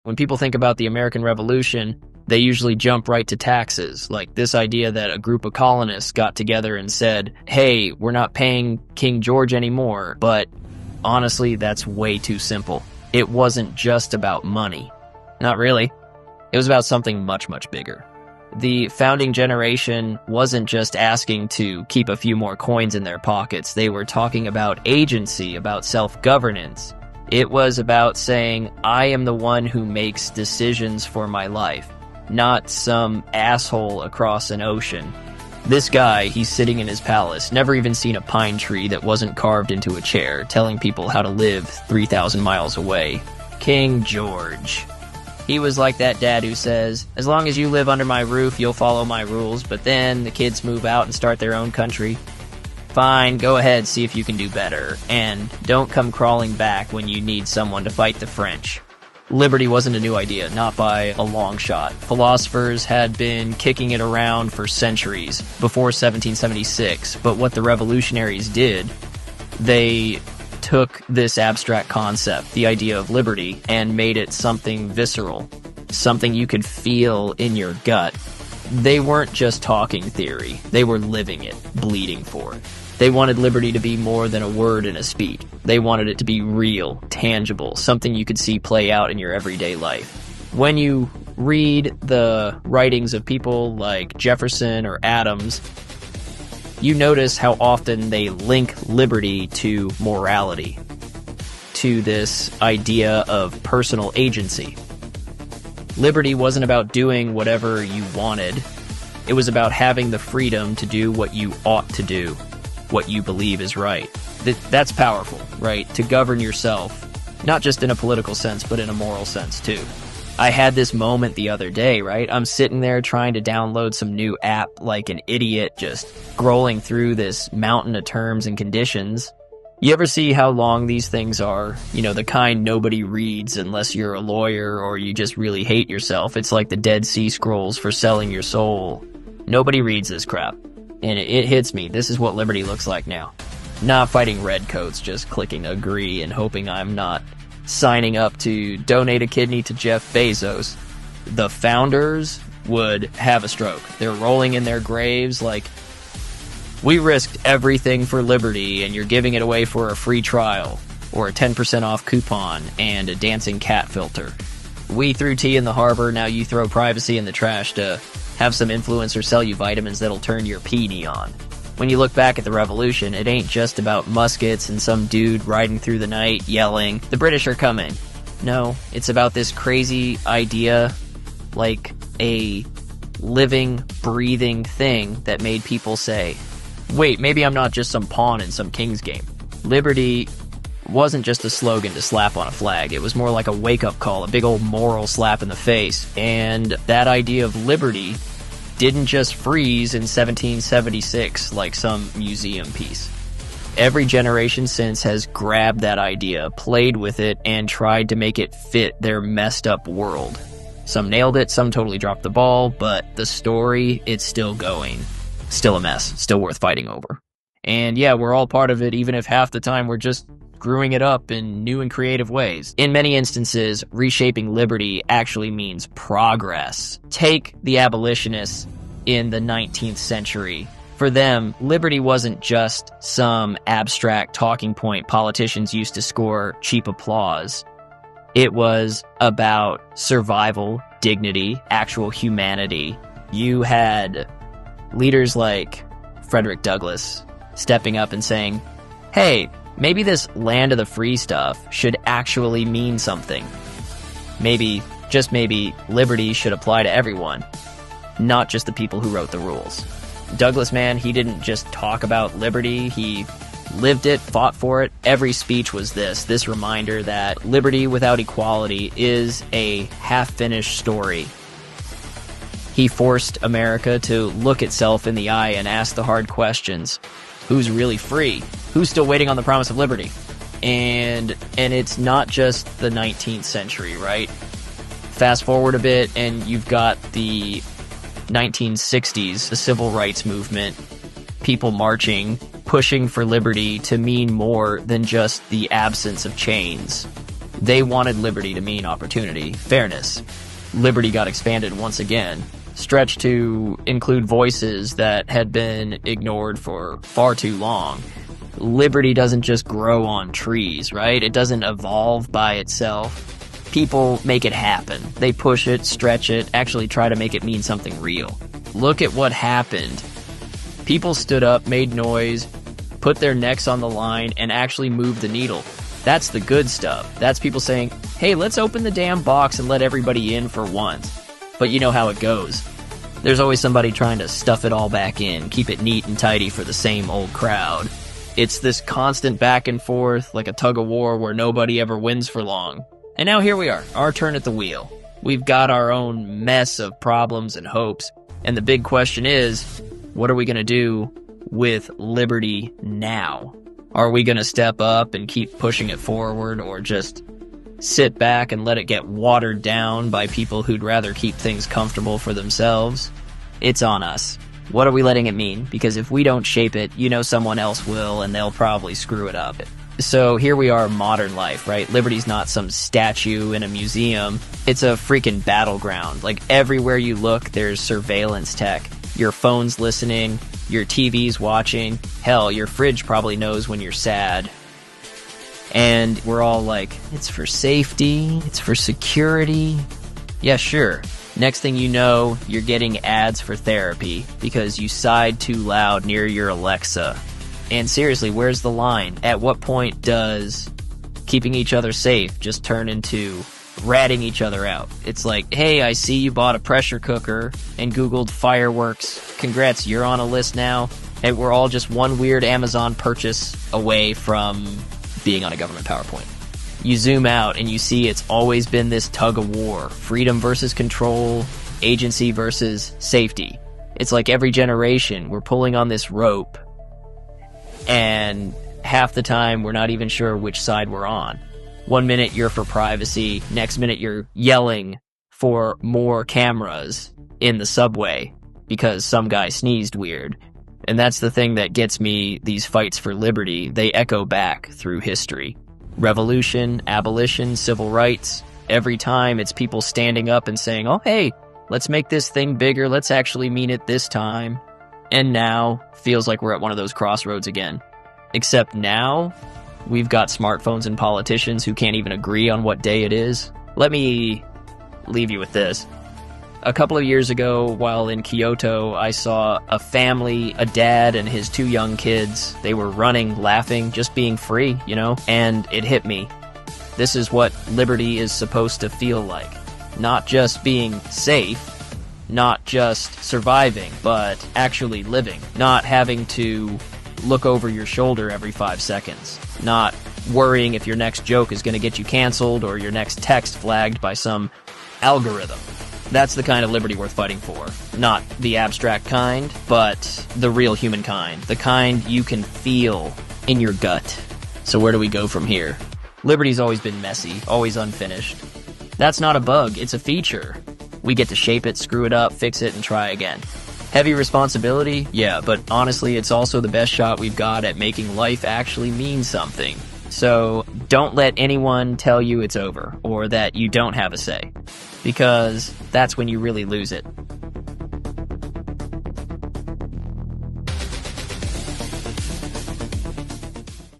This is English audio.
When people think about the American Revolution, they usually jump right to taxes, like this idea that a group of colonists got together and said, hey, we're not paying King George anymore. But honestly, that's way too simple. It wasn't just about money. Not really. It was about something much, much bigger. The founding generation wasn't just asking to keep a few more coins in their pockets. They were talking about agency, about self-governance. It was about saying, I am the one who makes decisions for my life, not some asshole across an ocean. This guy, he's sitting in his palace, never even seen a pine tree that wasn't carved into a chair, telling people how to live 3,000 miles away. King George. He was like that dad who says, as long as you live under my roof, you'll follow my rules, but then the kids move out and start their own country. Fine, go ahead, see if you can do better, and don't come crawling back when you need someone to fight the French. Liberty wasn't a new idea, not by a long shot. Philosophers had been kicking it around for centuries, before 1776, but what the revolutionaries did, they took this abstract concept, the idea of liberty, and made it something visceral, something you could feel in your gut. They weren't just talking theory, they were living it, bleeding for it. They wanted liberty to be more than a word in a speech. They wanted it to be real, tangible, something you could see play out in your everyday life. When you read the writings of people like Jefferson or Adams, you notice how often they link liberty to morality, to this idea of personal agency. Liberty wasn't about doing whatever you wanted. It was about having the freedom to do what you ought to do, what you believe is right. That's powerful, right? To govern yourself, not just in a political sense, but in a moral sense too. I had this moment the other day, right? I'm sitting there trying to download some new app like an idiot, just scrolling through this mountain of terms and conditions. You ever see how long these things are? You know, the kind nobody reads unless you're a lawyer or you just really hate yourself. It's like the Dead Sea Scrolls for selling your soul. Nobody reads this crap. And it hits me. This is what liberty looks like now. Not fighting redcoats, just clicking agree and hoping I'm not signing up to donate a kidney to Jeff Bezos. The founders would have a stroke. They're rolling in their graves like, we risked everything for liberty and you're giving it away for a free trial or a 10% off coupon and a dancing cat filter. We threw tea in the harbor, now you throw privacy in the trash to have some influencer sell you vitamins that'll turn your pee neon. When you look back at the revolution, it ain't just about muskets and some dude riding through the night yelling, the British are coming. No, it's about this crazy idea, like a living, breathing thing that made people say, wait, maybe I'm not just some pawn in some king's game. Liberty wasn't just a slogan to slap on a flag. It was more like a wake-up call, a big old moral slap in the face. And that idea of liberty didn't just freeze in 1776 like some museum piece. Every generation since has grabbed that idea, played with it, and tried to make it fit their messed up world. Some nailed it, some totally dropped the ball, but the story, it's still going. Still a mess, still worth fighting over. And yeah, we're all part of it, even if half the time we're just screwing it up in new and creative ways. In many instances, reshaping liberty actually means progress. Take the abolitionists in the 19th century. For them, liberty wasn't just some abstract talking point politicians used to score cheap applause. It was about survival, dignity, actual humanity. You had leaders like Frederick Douglass stepping up and saying, hey, maybe this land of the free stuff should actually mean something. Maybe, just maybe, liberty should apply to everyone, not just the people who wrote the rules. Douglass, man, he didn't just talk about liberty, he lived it, fought for it. Every speech was this reminder that liberty without equality is a half-finished story. He forced America to look itself in the eye and ask the hard questions. Who's really free? Who's still waiting on the promise of liberty? And it's not just the 19th century, right? Fast forward a bit and you've got the 1960s, the civil rights movement, people marching, pushing for liberty to mean more than just the absence of chains. They wanted liberty to mean opportunity, fairness. Liberty got expanded once again, stretched to include voices that had been ignored for far too long. Liberty doesn't just grow on trees, right? It doesn't evolve by itself. People make it happen. They push it, stretch it, actually try to make it mean something real. Look at what happened. People stood up, made noise, put their necks on the line, and actually moved the needle. That's the good stuff. That's people saying, hey, let's open the damn box and let everybody in for once. But you know how it goes. There's always somebody trying to stuff it all back in, keep it neat and tidy for the same old crowd. It's this constant back and forth, like a tug of war where nobody ever wins for long. And now here we are, our turn at the wheel. We've got our own mess of problems and hopes. And the big question is, what are we going to do with liberty now? Are we going to step up and keep pushing it forward, or just sit back and let it get watered down by people who'd rather keep things comfortable for themselves? It's on us. What are we letting it mean? Because if we don't shape it, you know someone else will, and they'll probably screw it up. So here we are, modern life, right? Liberty's not some statue in a museum. It's a freaking battleground. Like, everywhere you look, there's surveillance tech. Your phone's listening, your TV's watching, hell, your fridge probably knows when you're sad. And we're all like, it's for safety, it's for security. Yeah, sure. Next thing you know, you're getting ads for therapy because you sighed too loud near your Alexa. And seriously, where's the line? At what point does keeping each other safe just turn into ratting each other out? It's like, hey, I see you bought a pressure cooker and Googled fireworks. Congrats, you're on a list now. And we're all just one weird Amazon purchase away from being on a government PowerPoint. You zoom out and you see it's always been this tug of war. Freedom versus control, agency versus safety. It's like every generation we're pulling on this rope, and half the time we're not even sure which side we're on. One minute you're for privacy, next minute you're yelling for more cameras in the subway because some guy sneezed weird. And that's the thing that gets me, these fights for liberty. They echo back through history. Revolution, abolition, civil rights. Every time it's people standing up and saying, oh, hey, let's make this thing bigger. Let's actually mean it this time. And now feels like we're at one of those crossroads again. Except now we've got smartphones and politicians who can't even agree on what day it is. Let me leave you with this. A couple of years ago, while in Kyoto, I saw a family, a dad and his 2 young kids. They were running, laughing, just being free, you know? And it hit me. This is what liberty is supposed to feel like. Not just being safe, not just surviving, but actually living. Not having to look over your shoulder every 5 seconds. Not worrying if your next joke is going to get you canceled or your next text flagged by some algorithm. That's the kind of liberty worth fighting for. Not the abstract kind, but the real human kind. The kind you can feel in your gut. So where do we go from here? Liberty's always been messy, always unfinished. That's not a bug, it's a feature. We get to shape it, screw it up, fix it, and try again. Heavy responsibility? Yeah, but honestly, it's also the best shot we've got at making life actually mean something. So don't let anyone tell you it's over, or that you don't have a say, because that's when you really lose it.